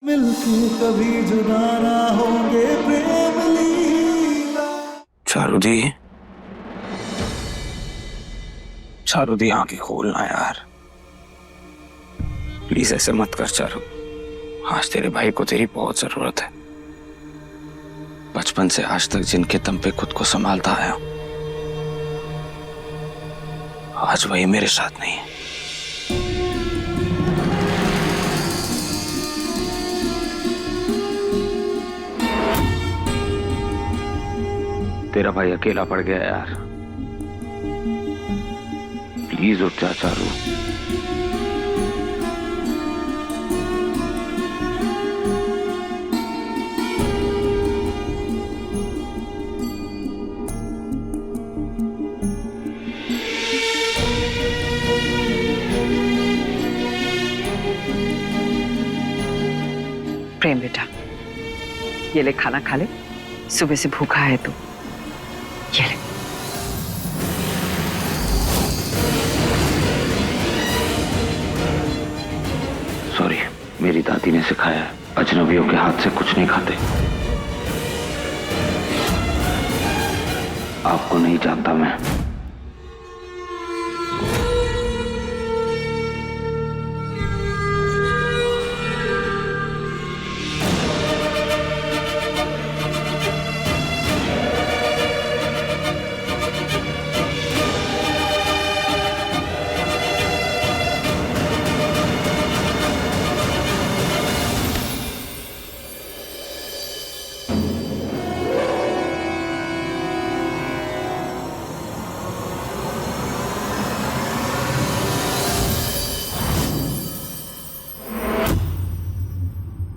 मिलके कभी जुदा ना होंगे प्रेम लीला। चारुदी, चारुदी आंखें खोलना यार, प्लीज ऐसे मत कर चारू। आज तेरे भाई को तेरी बहुत जरूरत है। बचपन से आज तक जिनके दम पे खुद को संभालता आया हूं, आज वही मेरे साथ नहीं है। तेरा भाई अकेला पड़ गया यार, प्लीज उठ जा चारू। प्रेम बेटा, ये ले खाना खा ले, सुबह से भूखा है तू। ये ले। सॉरी, मेरी दादी ने सिखाया है, अजनबियों के हाथ से कुछ नहीं खाते। आपको नहीं जानता मैं।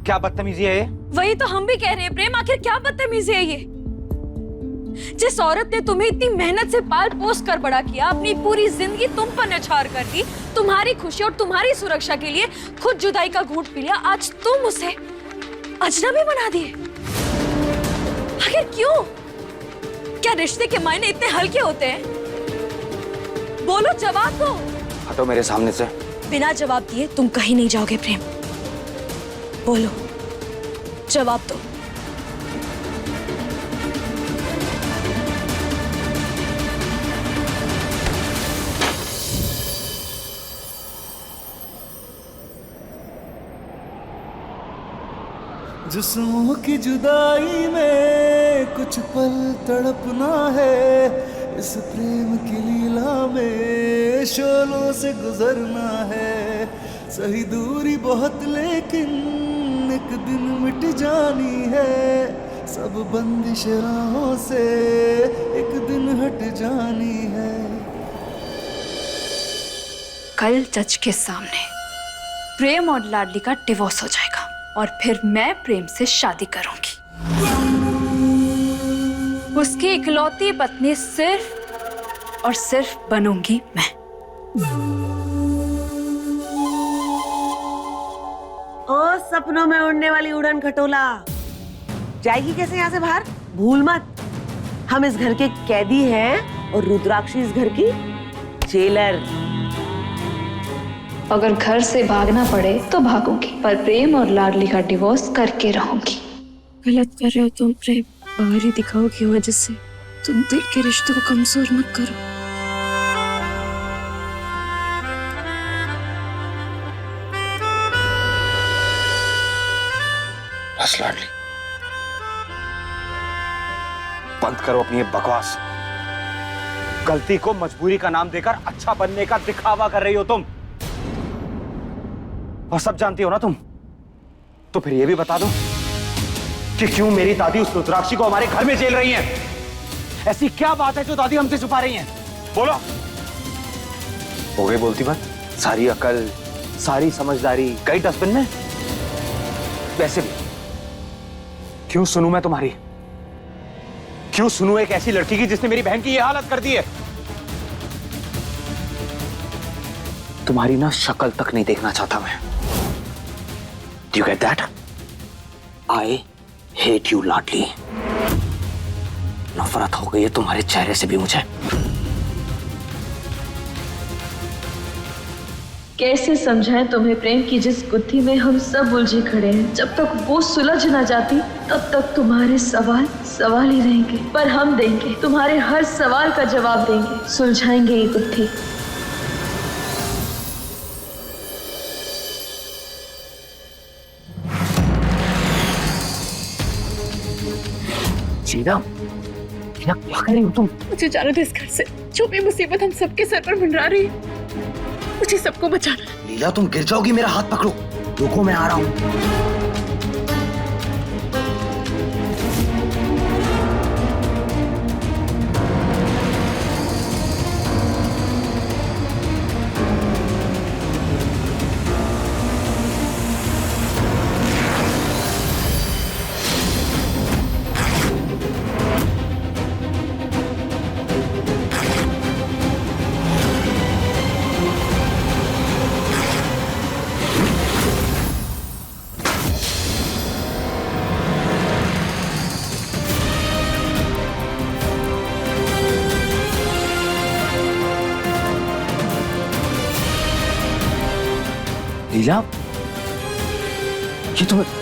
क्या बदतमीजी है ये? वही तो हम भी कह रहे हैं प्रेम, आखिर क्या बदतमीजी है ये? जिस औरत ने तुम्हें इतनी मेहनत से पाल पोस कर बड़ा किया, अपनी पूरी जिंदगी तुम पर न्यौछावर कर दी, तुम्हारी खुशी और तुम्हारी सुरक्षा के लिए खुद जुदाई का घूंट पी लिया, आज तुम उसे अजनबी बना दिए। आखिर क्यों? क्या रिश्ते के मायने इतने हल्के होते हैं? बोलो, जवाब दो। हटो मेरे सामने से। बिना जवाब दिए तुम कहीं नहीं जाओगे प्रेम। बोलो, जवाब दो। जिस्मों की जुदाई में कुछ पल तड़पना है, इस प्रेम की लीला में शोलों से गुजरना है। सही दूरी बहुत लेकिन एक दिन मिट जानी है, सब बंदिश राहों से एक दिन हट जानी है। कल जज के सामने प्रेम और लाडली का डिवोर्स हो जाएगा और फिर मैं प्रेम से शादी करूंगी। उसकी इकलौती पत्नी सिर्फ और सिर्फ बनूंगी मैं। ओ सपनों में उड़ने वाली उड़न खटोला, जाएगी कैसे यहाँ से बाहर? भूल मत, हम इस घर के कैदी हैं और रुद्राक्षी इस घर की जेलर। अगर घर से भागना पड़े तो भागूंगी, पर प्रेम और लाडली का डिवोर्स करके रहूंगी। गलत कर रहे हो तुम प्रेम, बाहरी दिखाओ की वजह से तुम दिल के रिश्ते को कमजोर मत करो। बस लाडली, बंद करो अपनी ये बकवास। गलती को मजबूरी का नाम देकर अच्छा बनने का दिखावा कर रही हो तुम, और सब जानती हो ना तुम। तो फिर ये भी बता दो कि क्यों मेरी दादी उस रुद्राक्षी को हमारे घर में जेल रही है? ऐसी क्या बात है जो दादी हमसे छुपा रही हैं? बोलो। हो गई बोलती बात, सारी अकल सारी समझदारी गई डस्टबिन में। वैसे भी क्यों सुनूं मैं तुम्हारी? क्यों सुनूं एक ऐसी लड़की की जिसने मेरी बहन की यह हालत कर दी है? तुम्हारी ना शक्ल तक नहीं देखना चाहता मैं। Do you get that? I hate you, लाडली। नफरत हो गई है तुम्हारे चेहरे से भी मुझे। कैसे समझाएं तुम्हें प्रेम की जिस गुत्थी में हम सब उलझे खड़े हैं। जब तक वो सुलझ ना जाती तब तक तुम्हारे सवाल सवाल ही रहेंगे, पर हम देंगे तुम्हारे हर सवाल का जवाब देंगे, सुलझाएंगे ये गुत्थी। लीला, क्या कर रही हो तुम? मुझे जाने दो इस घर से। जो भी मुसीबत हम सबके सर पर मंडरा रही है, मुझे सबको बचाना है। लीला तुम गिर जाओगी, मेरा हाथ पकड़ो। रुको, मैं आ रहा हूँ। लीला, ये तुम्हें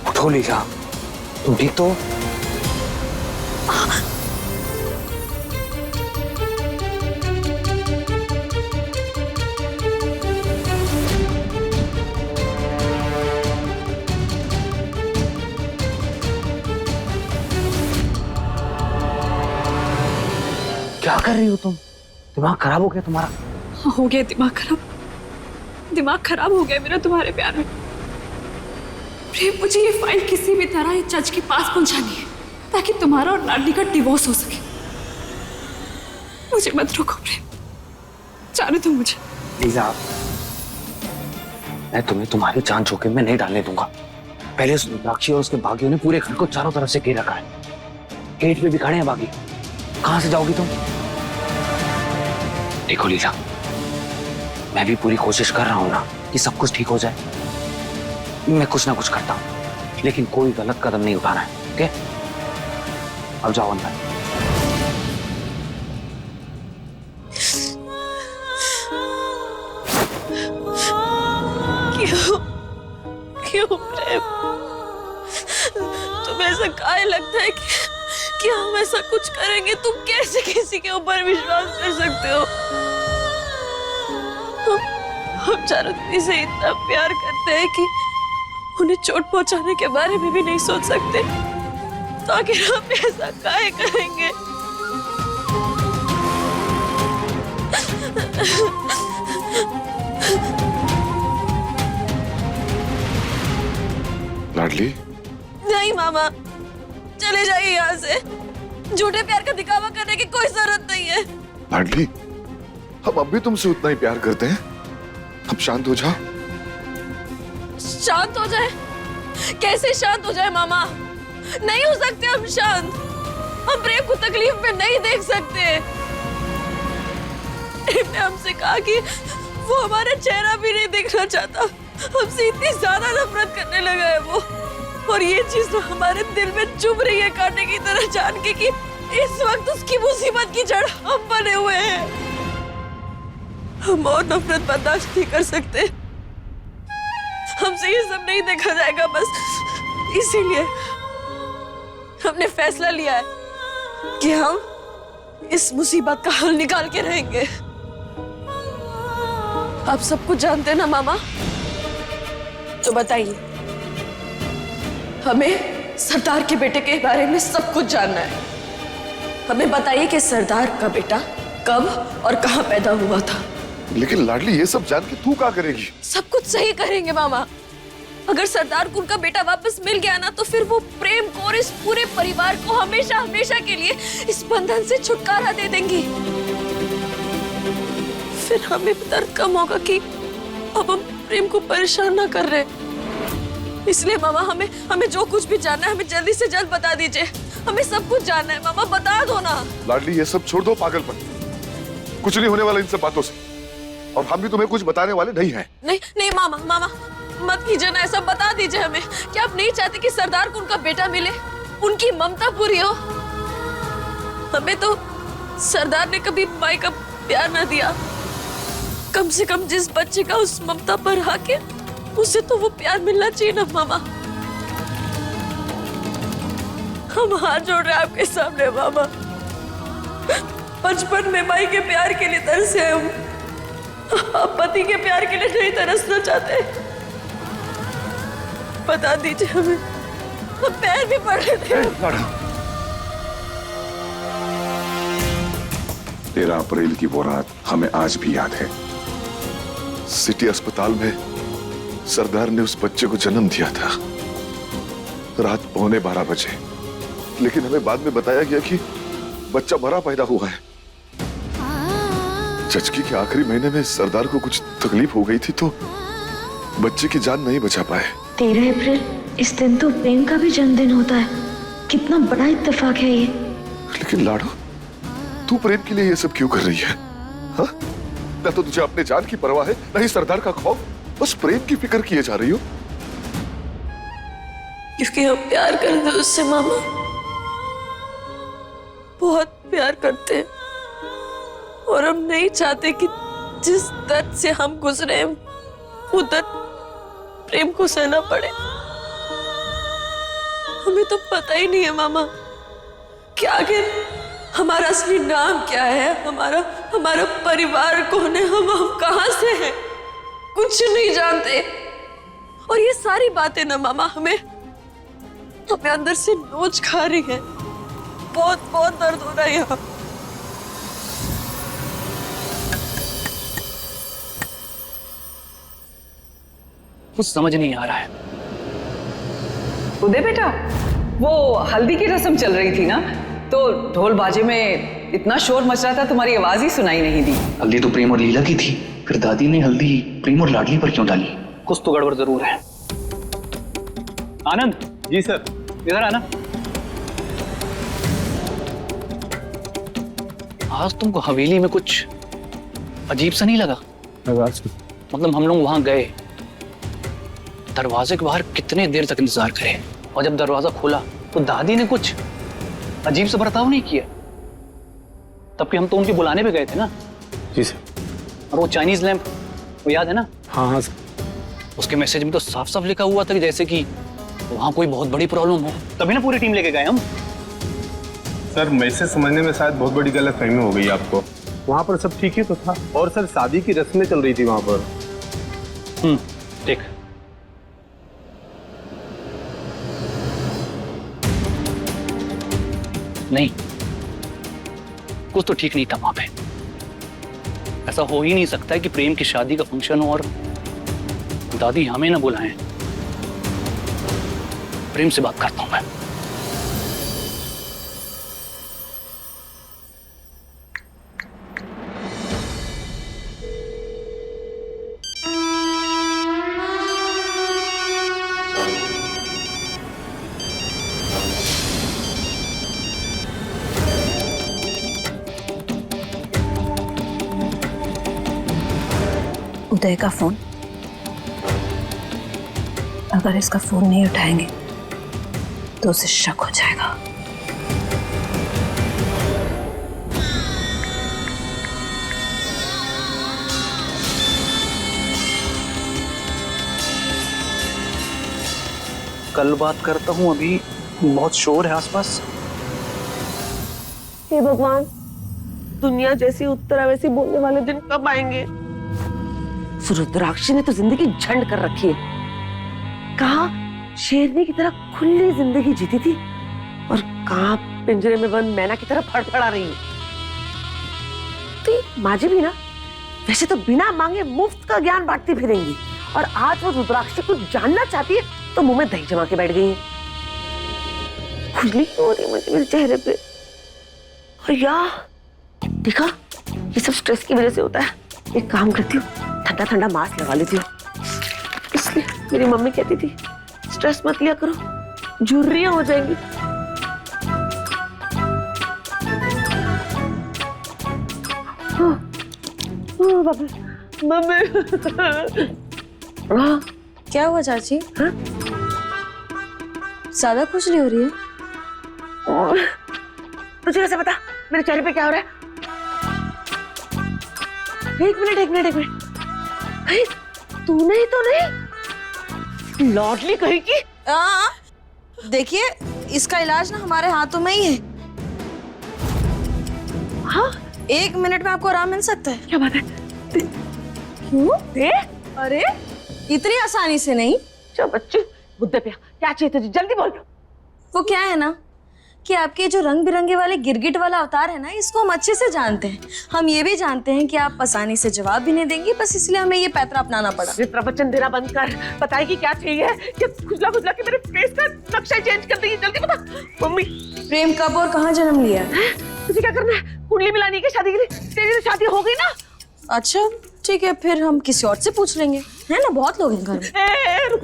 उठो लीला, तुम ठीक तो हो? क्या कर रही हो तुम? दिमाग खराब हो गया तुम्हारा? हो गया दिमाग खराब। दिमाग खराब हो गया मेरा तुम्हारे प्यार में। प्रेम, मुझे ये फाइल किसी भी तरह जज के पास पहुंचानी है ताकि तुम्हारा और लाडली का डिवोर्स हो सके। मुझे मत रोको प्रेम, जाने दो मुझे। लीला, मैं तुम्हें तुम्हारी जान जोखिम में नहीं डालने दूंगा। पहले उस रुद्राक्षी और उसके बागियों ने पूरे घर को चारों तरफ से घेर रखा है। गेट पे भी खड़े हैं बागी। कहां से जाओगी तुम? देखो लीला, मैं भी पूरी कोशिश कर रहा हूं ना कि सब कुछ ठीक हो जाए। मैं कुछ ना कुछ करता हूं, लेकिन कोई गलत कदम नहीं उठाना है। ओके, अब जाओ अंदर। क्यों प्रेम, तुम्हें ऐसा काहे लगता है कि हम ऐसा कुछ करेंगे? तुम कैसे किसी के ऊपर विश्वास कर सकते हो? हम चारुदत्ती से इतना प्यार करते हैं कि उन्हें चोट पहुंचाने के बारे में भी नहीं सोच सकते, तो आखिर हम ऐसा काहे करेंगे? लाडली, नहीं मामा, चले जाइए यहाँ से। झूठे प्यार का दिखावा करने की कोई जरूरत नहीं है। लाडली, हम अब भी तुमसे उतना ही प्यार करते हैं। अब शांत हो जाओ। शांत हो जाए? कैसे शांत हो जाए मामा? नहीं हो सकते हम शांत। हम प्रेम को तकलीफ में नहीं देख सकते। प्रेम ने हमसे कहा कि वो हमारा चेहरा भी नहीं देखना चाहता। हमसे इतनी ज्यादा नफरत करने लगा है वो। और ये चीज तो हमारे दिल में चुभ रही है कांटे की तरह, जान के कि इस वक्त उसकी मुसीबत की जड़ हम बने हुए हैं। हम और नफरत बर्दाश्त नहीं कर सकते। हमसे ये सब नहीं देखा जाएगा। बस इसीलिए हमने फैसला लिया है कि हम इस मुसीबत का हल निकाल के रहेंगे। आप सब कुछ जानते हैं ना मामा? तो बताइए, हमें सरदार के बेटे के बारे में सब कुछ जानना है। हमें बताइए कि सरदार का बेटा कब और कहां पैदा हुआ था। लेकिन लाडली, ये सब जान के तू क्या करेगी? सब कुछ सही करेंगे मामा। अगर सरदार को उनका बेटा वापस मिल गया ना, तो फिर वो प्रेम को और इस पूरे परिवार को हमेशा हमेशा के लिए इस बंधन से छुटकारा दे देंगी। फिर हमें दर्द कम होगा कि अब हम प्रेम को परेशान ना कर रहे। इसलिए मामा हमें जो कुछ भी जानना है हमें जल्दी से जल्द बता दीजिए। हमें सब कुछ जानना है मामा, बता दो ना। लाडली ये सब छोड़ दो, पागलपन। कुछ नहीं होने वाला इन सब बातों से, और हम भी तुम्हें कुछ बताने वाले नहीं हैं। नहीं मामा मत कीजिए ना, ऐसा बता दीजिए हमें। क्या आप नहीं चाहते कि सरदार को उनका बेटा मिले, उनकी ममता पूरी हो? हमें तो सरदार ने कभी माई का प्यार ना दिया। कम से कम जिस बच्चे का उस ममता पर हक है उसे तो वो प्यार मिलना चाहिए ना मामा। हम हाथ जोड़ रहे हैं आपके सामने मामा। बचपन में माई के प्यार के लिए तरसे हम, अब पति के प्यार के लिए नहीं तरसना चाहते। बता दीजिए हमें, हम पैर भी पड़ रहे थे। 13 अप्रैल की वो रात हमें आज भी याद है। सिटी अस्पताल में सरदार ने उस बच्चे को जन्म दिया था, रात 11:15 बजे। लेकिन हमें बाद में बताया गया कि बच्चा मरा पैदा हुआ है। जचकी के आखिरी महीने में सरदार को कुछ तकलीफ हो गई थी तो बच्चे की जान नहीं बचा पाए। 13 अप्रैल, इस दिन तो प्रेम का भी जन्मदिन होता है। कितना बड़ा इत्तेफाक है ये। लेकिन लाडो, तू प्रेम के लिए ये सब क्यों कर रही है? हाँ? ना तो तुझे अपने जान की परवाह है, ना ही सरदार का खौफ, बस प्रेम की फिक्र किए जा रही हो। क्योंकि हम प्यार करते हैं उससे मामा, बहुत प्यार करते हैं, और हम नहीं चाहते कि जिस दर्द से हम गुजरे वो दर्द प्रेम को सहना पड़े। हमें तो पता ही नहीं है मामा कि आखिर हमारा असली नाम क्या है, हमारा परिवार कौन है, हम कहां से हैं, कुछ नहीं जानते। और ये सारी बातें ना मामा हमें अंदर से नोच खा रही है। बहुत बहुत दर्द हो रहा है यहाँ। कुछ समझ नहीं आ रहा है। उदय बेटा, वो हल्दी की रस्म चल रही थी ना, तो ढोल बाजे में इतना शोर मच रहा था, तुम्हारी आवाज ही सुनाई नहीं दी। हल्दी तो प्रेम और लीला की थी, फिर दादी ने हल्दी प्रेम और लाडली पर क्यों डाली? कुछ तो गड़बड़ जरूर है। आनंद जी सर, इधर आना। आज तुमको हवेली में कुछ अजीब सा नहीं लगा? मतलब हम लोग वहां गए, दरवाजे के बाहर कितने देर तक इंतजार करे, और जब दरवाजा खोला तो दादी ने कुछ अजीब सा बर्ताव नहीं किया। तब कि हम तो उनके बुलाने पे गए थे ना। जी सर। और वो चाइनीज लैंप, वो याद है ना? हाँ सर। उसके मैसेज में तो साफ साफ लिखा हुआ था कि जैसे कि वहां कोई बहुत बड़ी प्रॉब्लम हो, तभी ना पूरी टीम लेके गए हम। सर, मैसेज समझने में शायद बहुत बड़ी गलतफहमी हो गई आपको। वहाँ पर सब ठीक ही तो था, और सर शादी की रस्में चल रही थी वहाँ पर। ठीक। नहीं, कुछ तो ठीक नहीं था वहां पे। ऐसा हो ही नहीं सकता है कि प्रेम की शादी का फंक्शन हो और दादी हमें ना बुलाएं। प्रेम से बात करता हूं मैं। उदय का फोन। अगर इसका फोन नहीं उठाएंगे तो उसे शक हो जाएगा। कल बात करता हूं, अभी बहुत शोर है आसपास। हे भगवान, दुनिया जैसी उत्तरा वैसी बोलने वाले दिन कब आएंगे? रुद्राक्षी ने तो जिंदगी झंड कर रखी है। कहा शेरनी की तरह खुली जिंदगी जीती थी, और कहां पिंजरे में बंद मैना की तरह फड़फड़ा रही है। तो ये माजी भी ना वैसे तो बिना मांगे मुफ्त का ज्ञान बांटती फिरेंगी, और आज वो रुद्राक्षी को जानना चाहती है तो मुंह में दही जमा के बैठ गई है। खुजली हो रही मुझे मेरे चेहरे पे। और यार देखा, ये सब स्ट्रेस की वजह से होता है। एक काम करती हूँ, ठंडा ठंडा मास्क लगा लेती हूँ। मेरी मम्मी कहती थी स्ट्रेस मत लिया करो, झुर्रियां हो जाएंगी। मम्मी क्या हुआ चाची? ज्यादा खुजली हो रही है? तुझे कैसे पता मेरे चेहरे पे क्या हो रहा है? एक मिनट। अरे तूने ही तो नहीं लॉटली कही की? देखिए, इसका इलाज ना हमारे हाथों में ही है। हाँ 1 मिनट में आपको आराम मिल सकता है। क्या बात है? क्यों? अरे इतनी आसानी से नहीं। चल बच्चू, बुद्धे पे क्या चाहिए तुझे, जल्दी बोल। वो क्या है ना कि आपके जो रंग बिरंगे वाले गिरगिट वाला अवतार है ना, इसको हम अच्छे से जानते हैं। हम ये भी जानते हैं कि आप आसानी से जवाब भी नहीं देंगे, बस इसलिए हमें ये पैतरा अपनाना पड़ा। ये प्रवचन देना बंद कर, बताएगी क्या चाहिए? ये खुजला के मेरे फेस का नक्शा चेंज कर देगी, जल्दी बता। मम्मी, प्रेम कब और कहाँ जन्म लिया है? तुझे क्या करना है? कुंडली मिलानी है शादी के लिए? तेरी तो शादी हो गई ना। अच्छा ठीक है, फिर हम किसी और से पूछ लेंगे, है ना? बहुत लोग हैं घर में। रुक,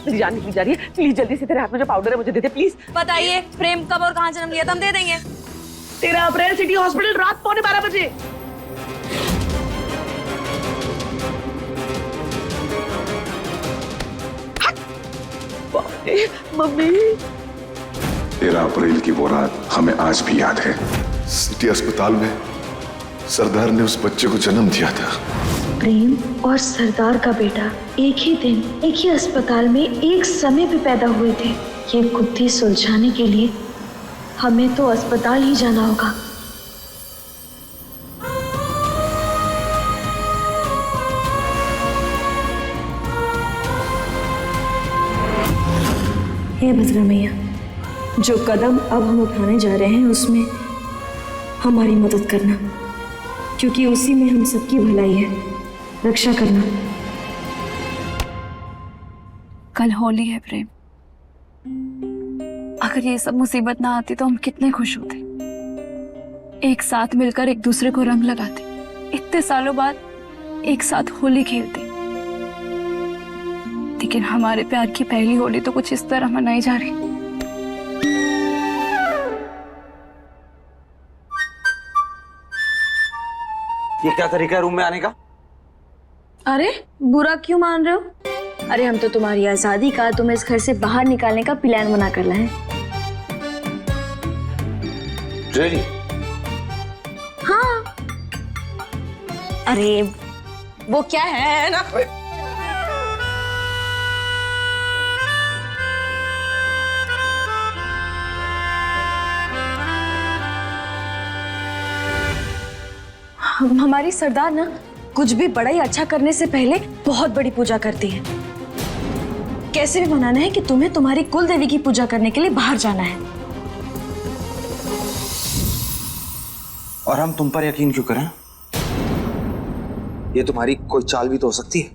मेरी जान निकली जा रही है, प्लीज जल्दी से तेरे हाथ में जो पाउडर है मुझे दे दे प्लीज। बताइए प्रेम कब और कहाँ जन्म लिया था, हम दे देंगे। 13 अप्रैल सिटी हॉस्पिटल रात 12:15 बजे। मम्मी 13 अप्रैल की वो रात हमें आज भी याद है। सिटी अस्पताल में सरदार ने उस बच्चे को जन्म दिया था। प्रेम और सरदार का बेटा एक ही दिन एक ही अस्पताल में एक समय पे पैदा हुए थे। ये गुत्थी सुलझाने के लिए हमें तो अस्पताल ही जाना होगा। हे भद्रा मैया, जो कदम अब हम उठाने जा रहे हैं उसमें हमारी मदद करना, क्योंकि उसी में हम सबकी भलाई है। रक्षा करना। कल होली है प्रेम, अगर ये सब मुसीबत ना आती तो हम कितने खुश होते। एक साथ मिलकर एक दूसरे को रंग लगाते, इतने सालों बाद एक साथ होली खेलते। लेकिन हमारे प्यार की पहली होली तो कुछ इस तरह मनाई जा रही। ये क्या तरीका है रूम में आने का? अरे बुरा क्यों मान रहे हो? अरे हम तो तुम्हारी आजादी का, तुम्हें इस घर से बाहर निकालने का प्लान बना कर लाए हैं। Really? हाँ। अरे वो क्या है ना, हमारी सरदार ना कुछ भी बड़ा ही अच्छा करने से पहले बहुत बड़ी पूजा करती है। कैसे भी बनाना है कि तुम्हें तुम्हारी कुल देवी की पूजा करने के लिए बाहर जाना है। और हम तुम पर यकीन क्यों करें? ये तुम्हारी कोई चाल भी तो हो सकती है।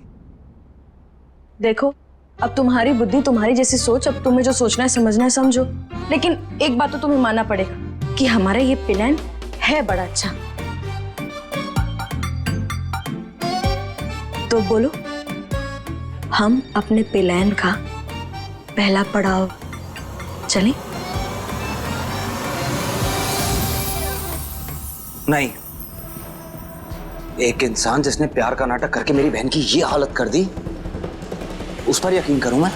देखो, अब तुम्हारी बुद्धि, तुम्हारी जैसी सोच, अब तुम्हें जो सोचना है समझना है समझो। लेकिन एक बात तो तुम्हें मानना पड़ेगा कि हमारा ये प्लान है बड़ा अच्छा। तो बोलो, हम अपने प्लान का पहला पड़ाव चलें? नहीं, एक इंसान जिसने प्यार का नाटक करके मेरी बहन की ये हालत कर दी, उस पर यकीन करूं मैं?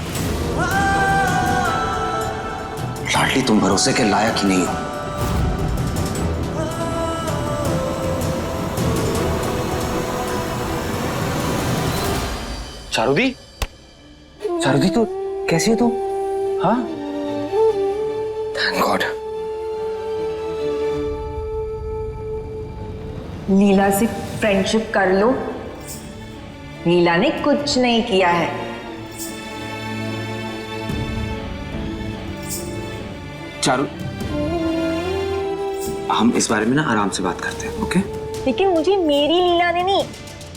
लाडली, तुम भरोसे के लायक ही नहीं हो। चारुदी, चारुदी, तो कैसी है तू? हाँ, थैंक गॉड। लीला से फ्रेंडशिप कर लो। लीला ने कुछ नहीं किया है। चारू, हम इस बारे में ना आराम से बात करते हैं, ओके? लेकिन मुझे मेरी लीला ने नहीं,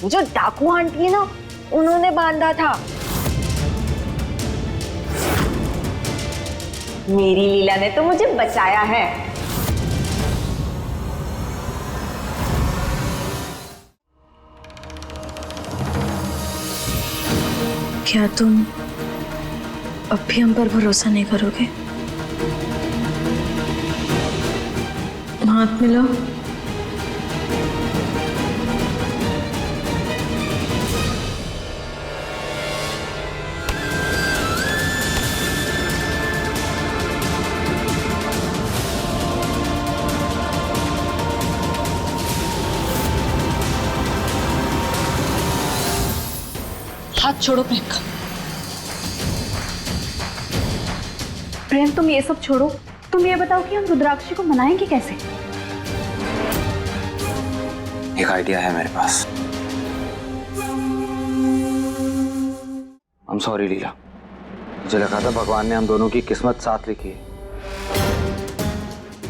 जो डाकू आंटी है ना, उन्होंने बांधा था। मेरी लीला ने तो मुझे बचाया है। क्या तुम अब भी हम पर भरोसा नहीं करोगे? हाथ मिलो। हाथ छोड़ो प्रियंका। प्रेम तुम ये सब छोड़ो, तुम ये बताओ कि हम रुद्राक्षी को मनाएंगे कैसे? एक आइडिया है मेरे पास। I'm sorry लीला, मुझे लगा था भगवान ने हम दोनों की किस्मत साथ लिखी है,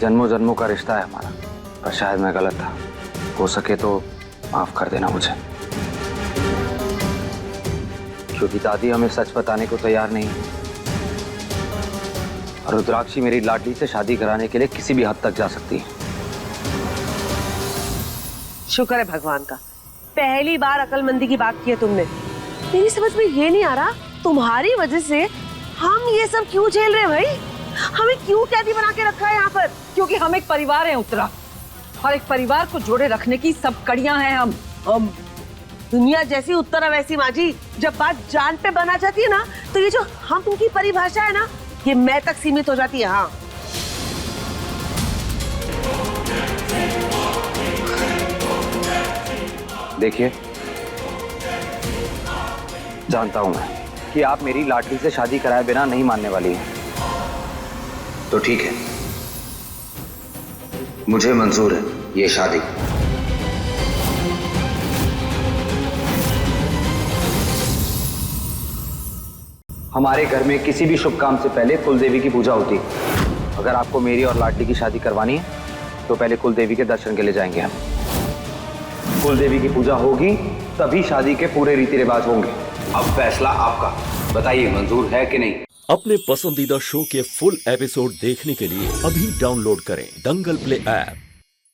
जन्मों जन्मों का रिश्ता है हमारा, पर शायद मैं गलत था। हो सके तो माफ कर देना मुझे, क्योंकि दादी हमें सच बताने को तैयार नहीं है और रुद्राक्षी मेरी लाडली से शादी कराने के लिए किसी भी हद तक जा सकती है। शुक्र है भगवान का, पहली बार अकलमंदी की बात की है तुमने। मेरी समझ में ये नहीं आ रहा, तुम्हारी वजह से हम ये सब क्यों झेल रहे हैं भाई? हमें क्यों कैदी बना के रखा है यहाँ पर? क्योंकि हम एक परिवार हैं उत्तरा, और एक परिवार को जोड़े रखने की सब कड़ियां हैं हम। दुनिया जैसी उत्तरा वैसी माँ जी, जब बात जान पे बना जाती है ना, तो ये जो हम उनकी परिभाषा है ना, ये मैं तक सीमित हो जाती है। हाँ, देखिए, जानता हूं मैं कि आप मेरी लाडली से शादी कराए बिना नहीं मानने वाली हैं, तो ठीक है, मुझे मंजूर है ये शादी। हमारे घर में किसी भी शुभ काम से पहले कुलदेवी की पूजा होती है। अगर आपको मेरी और लाडली की शादी करवानी है तो पहले कुलदेवी के दर्शन के लिए जाएंगे हम। कुलदेवी की पूजा होगी तभी शादी के पूरे रीति रिवाज होंगे। अब फैसला आपका, बताइए मंजूर है कि नहीं। अपने पसंदीदा शो के फुल एपिसोड देखने के लिए अभी डाउनलोड करें दंगल प्ले ऐप।